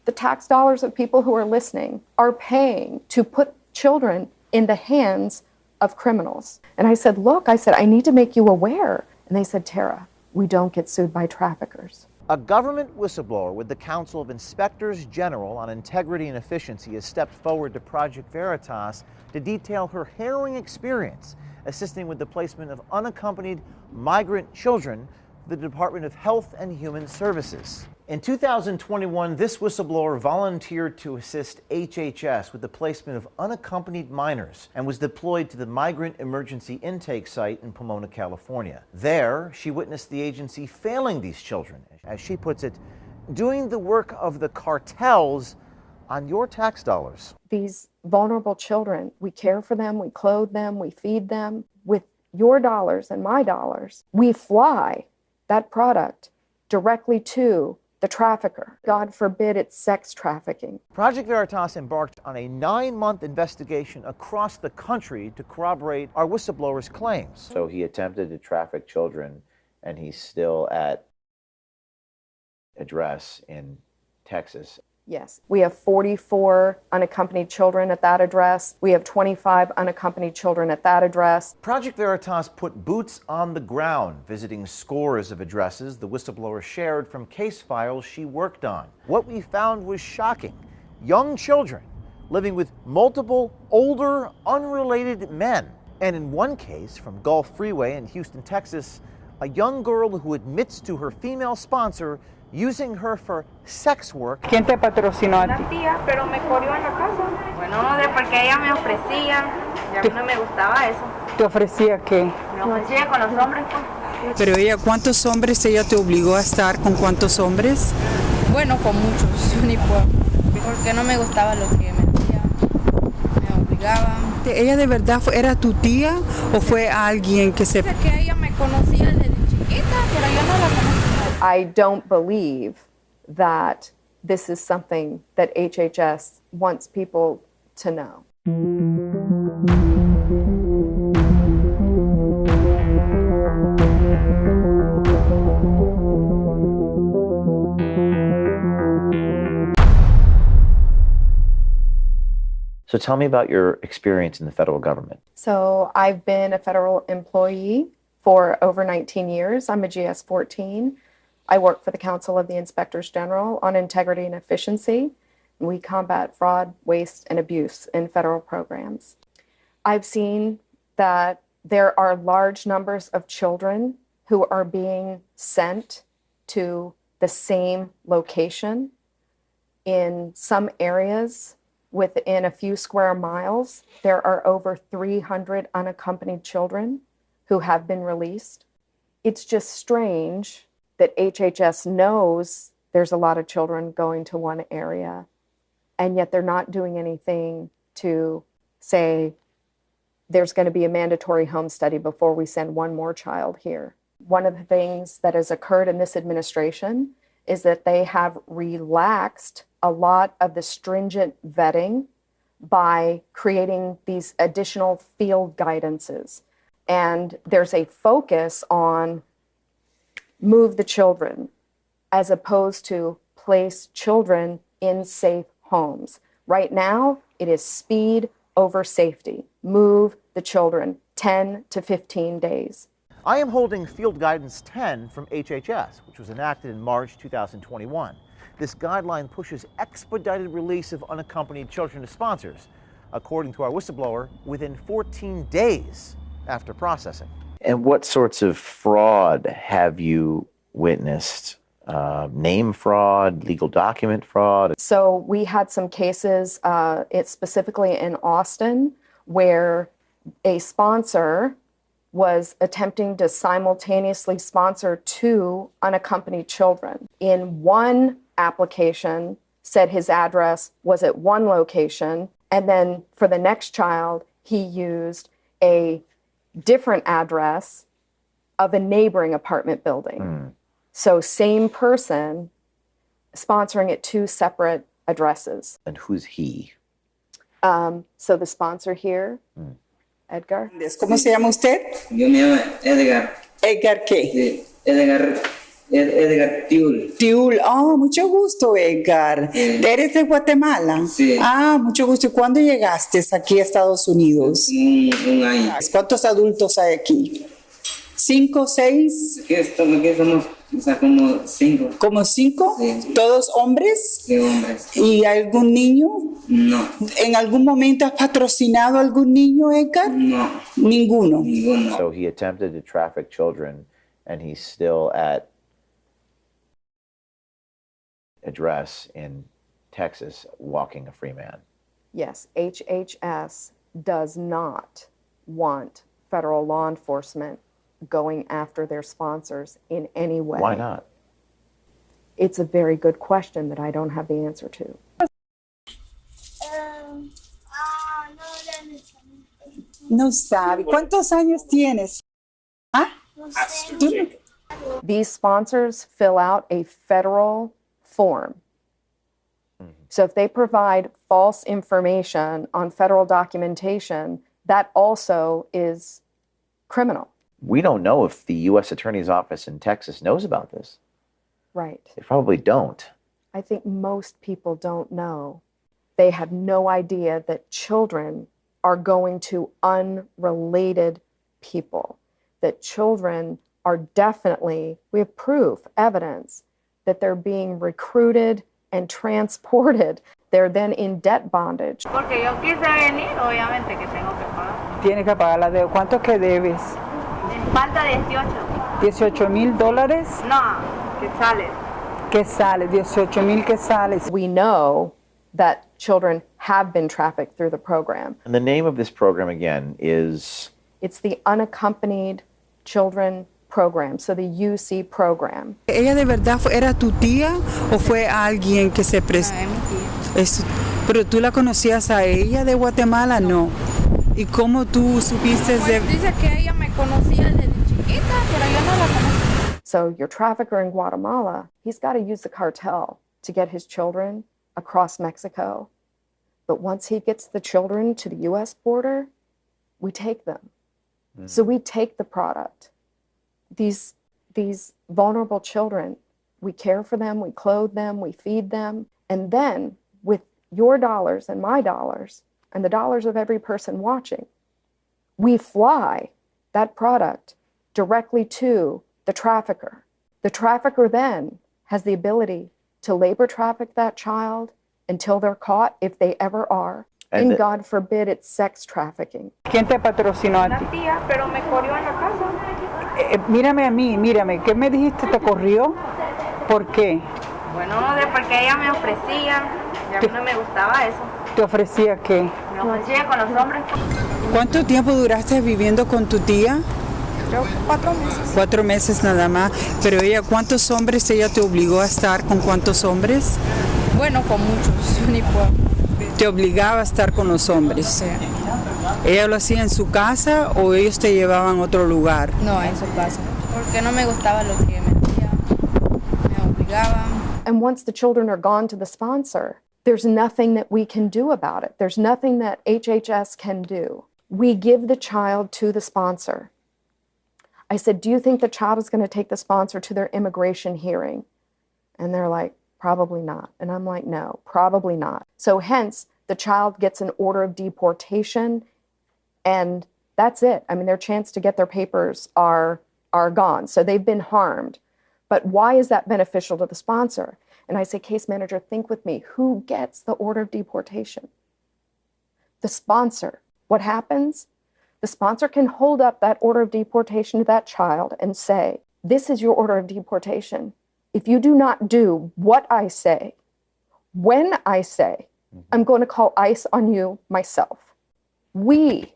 The tax dollars of people who are listening are paying to put children in the hands of criminals. And I said, look, I need to make you aware. And they said, Tara, we don't get sued by traffickers. A government whistleblower with the Council of Inspectors General on Integrity and Efficiency has stepped forward to Project Veritas to detail her harrowing experience assisting with the placement of unaccompanied migrant children for the Department of Health and Human Services. In 2021, this whistleblower volunteered to assist HHS with the placement of unaccompanied minors and was deployed to the Migrant Emergency Intake Site in Pomona, California. There, she witnessed the agency failing these children, as she puts it, doing the work of the cartels on your tax dollars. These vulnerable children, we care for them, we clothe them, we feed them. With your dollars and my dollars, we fly that product directly to the trafficker. God forbid it's sex trafficking. Project Veritas embarked on a 9-month investigation across the country to corroborate our whistleblower's claims. So he attempted to traffic children, and he's still at address in Texas. Yes, we have 44 unaccompanied children at that address. We have 25 unaccompanied children at that address. Project Veritas put boots on the ground, visiting scores of addresses the whistleblower shared from case files she worked on. What we found was shocking. Young children living with multiple older, unrelated men. And in one case from Gulf Freeway in Houston, Texas, a young girl who admits to her female sponsor using her for sex work. ¿Quién te patrocinó a ti? Una tía, pero me corrió en la casa. Bueno, de porque ella me ofrecía, y a mí no me gustaba eso. ¿Te ofrecía qué? Me ofrecía con los hombres, pues. Pero ella, ¿cuántos hombres ella te obligó a estar con cuántos hombres? Bueno, con muchos, ni porque no me gustaba lo que me hacía, me obligaba. ¿Ella de verdad era tu tía o fue alguien que se...? Dice que ella me conocía desde chiquita, pero yo no la conocía. I don't believe that this is something that HHS wants people to know. So tell me about your experience in the federal government. So I've been a federal employee for over 19 years. I'm a GS-14. I work for the Council of the Inspectors General on Integrity and Efficiency. We combat fraud, waste, and abuse in federal programs. I've seen that there are large numbers of children who are being sent to the same location. In some areas, within a few square miles, there are over 300 unaccompanied children who have been released. It's just strange that HHS knows there's a lot of children going to one area, and yet they're not doing anything to say there's going to be a mandatory home study before we send one more child here. One of the things that has occurred in this administration is that they have relaxed a lot of the stringent vetting by creating these additional field guidances. And there's a focus on move the children, as opposed to place children in safe homes. Right now, it is speed over safety. Move the children 10 to 15 days. I am holding Field Guidance 10 from HHS, which was enacted in March 2021. This guideline pushes expedited release of unaccompanied children to sponsors, according to our whistleblower, within 14 days after processing. And what sorts of fraud have you witnessed? Name fraud, legal document fraud? So we had some cases, it's specifically in Austin, where a sponsor was attempting to simultaneously sponsor 2 unaccompanied children. In one application, said his address was at one location, and then for the next child, he used a different address of a neighboring apartment building. So same person sponsoring at 2 separate addresses. And who's he? So the sponsor here, Edgar. ¿Cómo se llama usted? Yo me llamo Edgar. ¿Edgar qué? Sí, Edgar Edgar Tiul. Tiul, oh, mucho gusto, Edgar. ¿Eres de Guatemala? Sí. Ah, mucho gusto. ¿Y cuándo llegaste aquí a Estados Unidos? Un año. ¿Cuántos adultos hay aquí? ¿5, 6? Aquí somos, o sea, como 5. ¿Como 5? Sí. ¿Todos hombres? Sí, hombres. ¿Y algún niño? No. ¿En algún momento has patrocinado a algún niño, Edgar? No. Ninguno. Ninguno. So he attempted to traffic children, and he's still at address in Texas walking a free man. Yes, HHS does not want federal law enforcement going after their sponsors in any way. Why not? It's a very good question that I don't have the answer to. No sabe. ¿Cuántos años tienes? ¿Ah? ¿Tú? These sponsors fill out a federal form. So if they provide false information on federal documentation, that also is criminal. We don't know if the U.S. Attorney's Office in Texas knows about this. Right. They probably don't. I think most people don't know. They have no idea that children are going to unrelated people, that children are definitely, we have proof, evidence, that they're being recruited and transported. They're then in debt bondage. Porque yo quise venir, obviamente que tengo que pagar. Tienes que pagar la deuda. ¿Cuánto que debes? Me falta 18. $18,000. No, que sale. ¿Qué sale? 18,000 que sale. We know that children have been trafficked through the program. And the name of this program again is? It's the Unaccompanied Children Program, so the UC program. ¿Ella de verdad era tu tía o fue alguien que se prestó? No, es mi tía. Pero tú la conocías a ella de Guatemala, no. ¿Y cómo tú supiste de...? Pues dice que ella me conocía desde chiquita, pero yo no la conocía. So your trafficker in Guatemala, he's got to use the cartel to get his children across Mexico. But once he gets the children to the U.S. border, we take them. So we take the product. These vulnerable children, we care for them, we clothe them, we feed them. And then with your dollars and my dollars and the dollars of every person watching, we fly that product directly to the trafficker. The trafficker then has the ability to labor traffic that child until they're caught, if they ever are. And God forbid it's sex trafficking. ¿Quién te patrocinó a ti? Una tía, pero me corrió en la casa. Mírame a mí, mírame. ¿Qué me dijiste? ¿Te corrió? ¿Por qué? Bueno, porque ella me ofrecía, y a mí no me gustaba eso. ¿Te ofrecía qué? Me ofrecía con los hombres. ¿Cuánto tiempo duraste viviendo con tu tía? Creo 4 meses. 4 meses nada más. Pero ella, ¿cuántos hombres ella te obligó a estar con cuántos hombres? Bueno, con muchos, ni puedo. Te obligaba a estar con los hombres. Sí. ¿Ella lo hacía en su casa o ellos te llevaban a otro lugar? No, en su casa. Porque no me gustaba lo que me hacía. Me obligaban. And once the children are gone to the sponsor, there's nothing that we can do about it. There's nothing that HHS can do. We give the child to the sponsor. I said, do you think the child is going to take the sponsor to their immigration hearing? And they're like, probably not. And I'm like, no, probably not. So hence, the child gets an order of deportation, and that's it. I mean, their chance to get their papers are gone. So they've been harmed. But why is that beneficial to the sponsor? And I say, case manager, think with me. Who gets the order of deportation? The sponsor. What happens? The sponsor can hold up that order of deportation to that child and say, this is your order of deportation. If you do not do what I say, when I say, I'm going to call ICE on you myself. We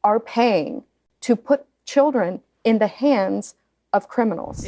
are paying to put children in the hands of criminals.